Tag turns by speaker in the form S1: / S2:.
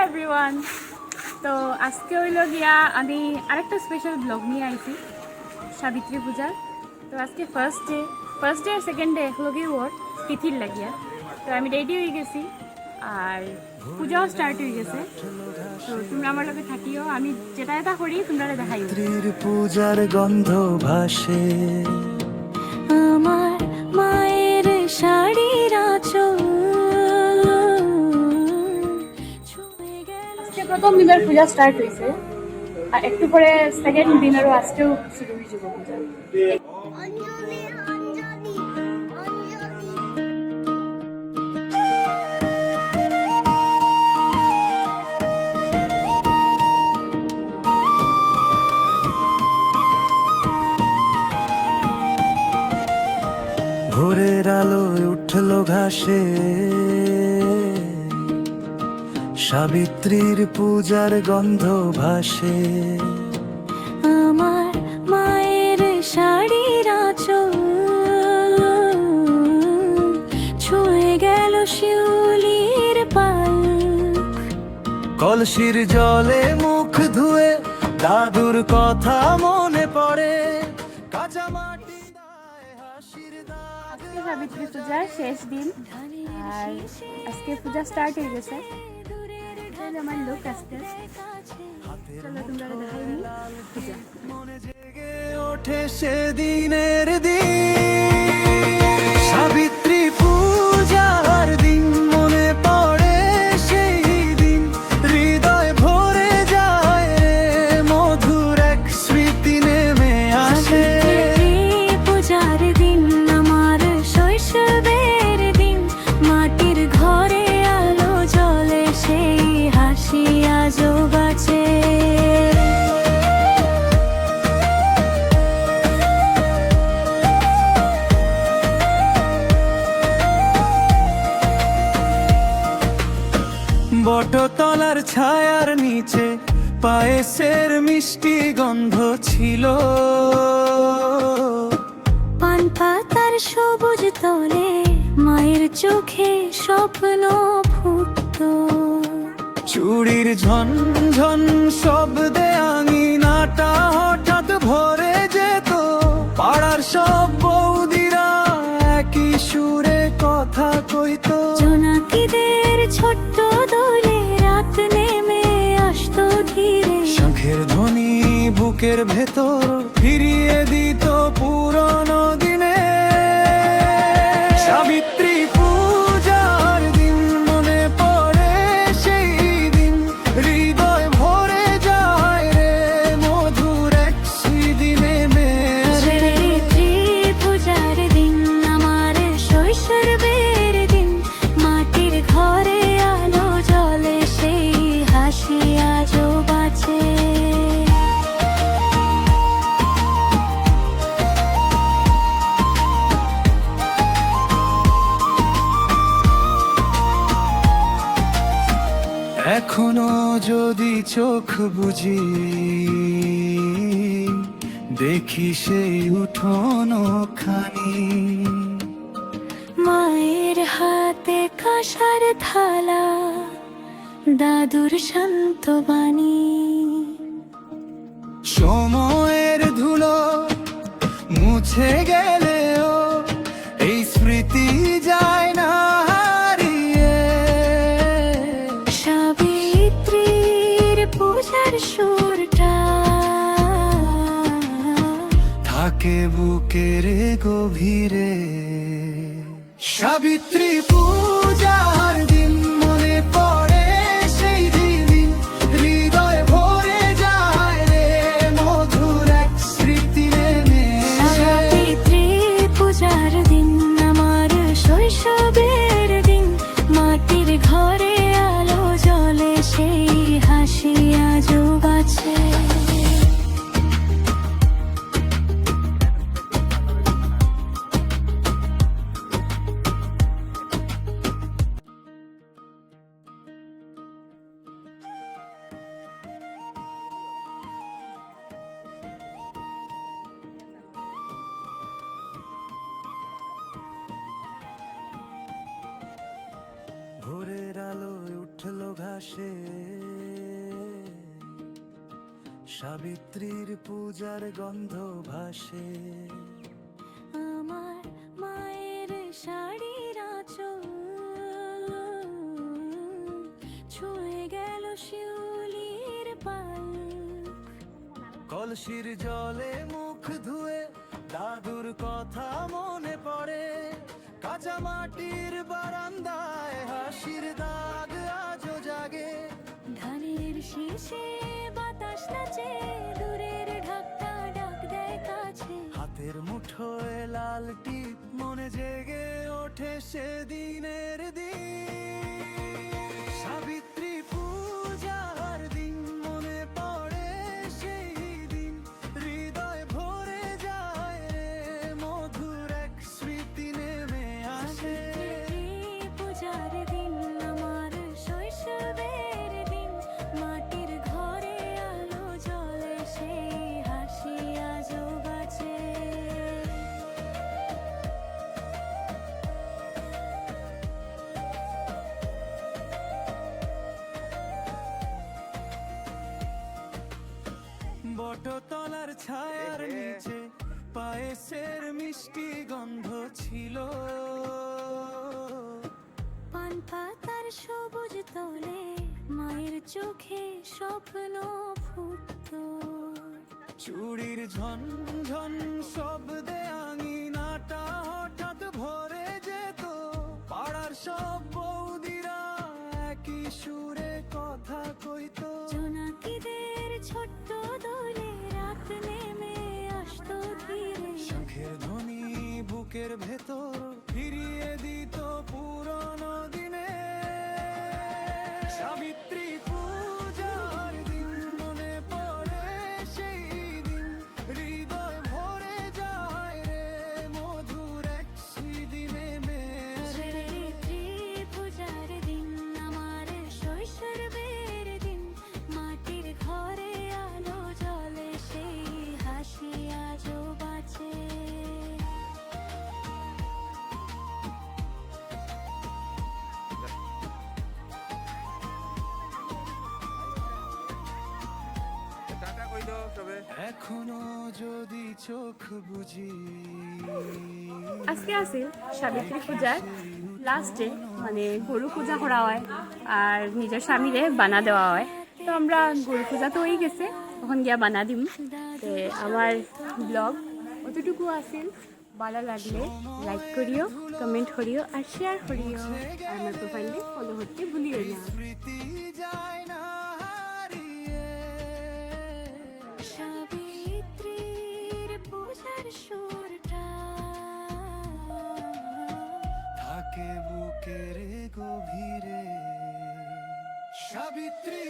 S1: Everyone, তো আজকে হইল গিয়া আমি আরেকটা স্পেশাল ব্লগ নিয়ে আইছি সাবিত্রী পূজার। তো আজকে ফার্স্ট ডে আর সেকেন্ড ডে লগি ওর তিথির লাগিয়া। তো আমি রেডি হয়ে গেছি আর পূজাও স্টার্ট হয়ে গেছে। তো তোমরা আমার লগে থাকিও, আমি যেটা এটা করি তোমরা দেখাই।
S2: পূজার গন্ধ ভাসে
S3: আমার মায়ের শাড়ির আঁচল।
S1: প্রথম দিনের পূজা স্টার্ট হয়েছে আর একটু পরে সেকেন্ড দিনেরও আজকেও শুরু হয়ে যাবে পূজা।
S2: ভোরের আলোয় উঠলো ঘাসে সাবিত্রীর পূজার গন্ধ ভাসে।
S3: আমার মায়ের শাড়ির আঁচল ছুঁয়ে গেল শিউলির পালক।
S2: কলসির জলে মুখ ধুয়ে দাদুর কথা মনে পড়ে। কাঁচা মাটি দায় হাসির দাগ।
S1: আজকে সাবিত্রী পূজার শেষ দিন আর আজকে পূজা স্টার্ট হয়ে গেছে। আমার লোক আজকে চলো তোমরা দেখাই পূজা।
S2: মনে জেগে ওঠে সেদিনের দিন সাবিত্রী পূজার দিন মনে পড়ে সেই দিন। হৃদয় ভরে যায় রে মধুর এক স্মৃতি নেমে আসে।
S3: পূজার দিন আমার শৈশবের দিন, মাটির ঘরে আলো জ্বলে সেই হাসি আজও বাঁচে।
S2: বটতলার ছায়ার নিচে পায়েসের মিষ্টি গন্ধ ছিল।
S3: পান পাতার সবুজ তলে মায়ের চোখে স্বপ্ন ফুটতো।
S2: চুড়ির ঝনঝন শব্দে আঙিনাটা হঠাৎ ভরে যেত। পাড়ার সব বৌদিরা একই সুরে কথা কইতো।
S3: জোনাকিদের ছোট্ট দোলে রাত নেমে আসতো ধীরে।
S2: শঙ্খের ধ্বনি বুকের ভেতর ফিরিয়ে দিত পুরনো দিনে। সাবিত্রী পূজার দিন মনে পড়ে সেই দিন। হৃদয় ভরে যায় রে মধুর এক স্মৃতি নেমে আসে।
S3: সাবিত্রী পূজার দিন আমার শৈশবের দিন, মাটির ঘরে আলো জ্বলে সেই হাসি আজও বাঁচে।
S2: এখনো যদি চোখ বুঝি দেখি সেই উঠোন খানি।
S3: মায়ের হাতে কাঁসার থালা, দাদুর শান্ত বাণী।
S2: সময়ের ধুলো মুছে গেলেও এই স্মৃতি যায় না হারিয়ে।
S3: সাবিত্রীর পূজার সুরটা
S2: থাকে বুকের গভীরে। সাবিত্রী পূজার দিন মনে পড়ে সেই দিন। হৃদয় ভরে যায় রে মধুর এক স্মৃতি নেমে আসে।
S3: সাবিত্রী পূজার দিন আমার শৈশবের দিন, মাটির ঘরে আলো জ্বলে সেই হাসি আজও বাঁচে।
S2: ভোরের আলোয় উঠলো ঘাসে, সাবিত্রীর পূজার গন্ধ ভাসে।
S3: আমার মায়ের শাড়ির আঁচল ছুঁয়ে গেল শিউলির পাল।
S2: কলসির জলে মুখ ধুয়ে দাদুর কথা মনে পড়ে, কাঁচা মাটির বারান্দায় হাসির দাগ আজও জাগে।
S3: ধানের শীষে বাতাস নাচে, দূরের ঢাকটা ডাক দেয় কাছে।
S2: হাতের মুঠোয় লাল টিপ মনে জেগে ওঠে সেদিনের দিন। সাবিত্রী পূজার দিন মনে পড়ে সেই দিন, হৃদয় ভরে যায় রে মধুর এক স্মৃতি নেমে আসে।
S3: পূজার দিন আমার শৈশবের দিন, মাটির ঘরে আলো জ্বলে সেই হাসি আজও বাঁচে।
S2: বটতলার ছায়ার নিচে পায়েসের মিষ্টি গন্ধ ছিল,
S3: পান পাতার সবুজ তলে মায়ের চোখে স্বপ্ন ফুটতো।
S2: চুড়ির ঝনঝন শব্দে আঙিনাটা হঠাৎ ভরে যেত, পাড়ার সব বৌদিরা একই সুরে কথা কইতো।
S3: জোনাকিদের ছোট্ট দোলে রাত নেমে আসতো ধীরে,
S2: শঙ্খের ধ্বনি বুকের ভেতর ফিরিয়ে দিত পুরনো দিনে। সাবিত্রী পূজার দিন মনে পড়ে সেই দিন, হৃদয় ভরে যায় রে মধুর এক স্মৃতি নেমে আসে।
S3: সাবিত্রী পূজার দিন আমার শৈশবের দিন, মাটির ঘরে আলো জ্বলে সেই হাসি আজও বাঁচে।
S4: টাটা কই দাও তবে।
S2: এখনো যদি চোখ বুঝি,
S1: আজকে আছে সাবিত্রী পূজার লাস্ট ডে, মানে গরু পূজা করা হয় আর নিজের স্বামীরে বানা দেওয়া হয়। তো আমরা গরু পূজা তো হয়ে গেছে, তখন গিয়া বানা দিম। তো আমার ব্লগ অতটুকু আছিল, ভালো লাগলে লাইক করিও, কমেন্ট করিও আর শেয়ার করিও, আর আমার প্রোফাইলে ফলো করতে ভুলিও না।
S2: স্মৃতি যায় না হারিয়ে।
S3: সাবিত্রীর পূজার সুরটা
S2: থাকে বুকের গভীরে। সাবিত্রী